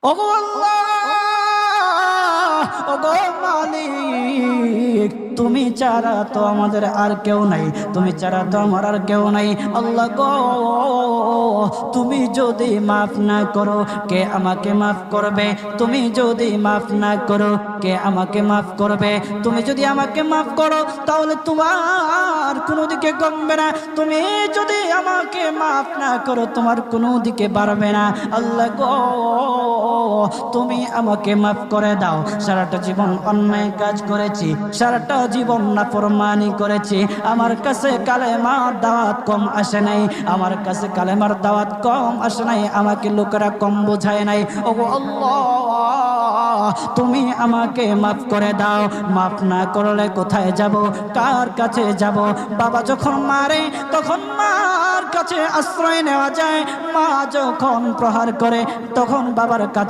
ওগো আল্লাহ, ওগো মালিক, তুমি ছাড়া তো আমাদের আর কেউ নাই, তুমি ছাড়া তো আমার আর কেউ নাই। আল্লাহ গো, তুমি যদি মাফ না করো কে আমাকে মাফ করবে? তুমি যদি মাফ না করো কে আমাকে মাফ করবে? তুমি যদি আমাকে মাফ করো তাহলে তোমার কোনো দিকে কমবে না, তুমি যদি আমাকে মাফ না করো তোমার কোনো দিকে বাড়বে না। আল্লাহ গো, তুমি আমাকে মাফ করে দাও। সারাটা জীবন অন্যায় কাজ করেছি, সারাটা জীবন নাফরমানি করেছি, আমার কাছে কালেমার দাওয়াত কম আসে নাই, আমার কাছে কালেমার দাওয়াত কম আসে নাই, আমাকে লোকেরা কম বোঝায় নাই। ওগো আল্লাহ, তুমি আমাকে মাফ করে দাও। মাফ না করলে কোথায় যাব, কার কাছে যাব? বাবা যখন মারে তখন মার কাছে আশ্রয় নেওয়া যায়, মা যখন প্রহার করে তখন বাবার কাছে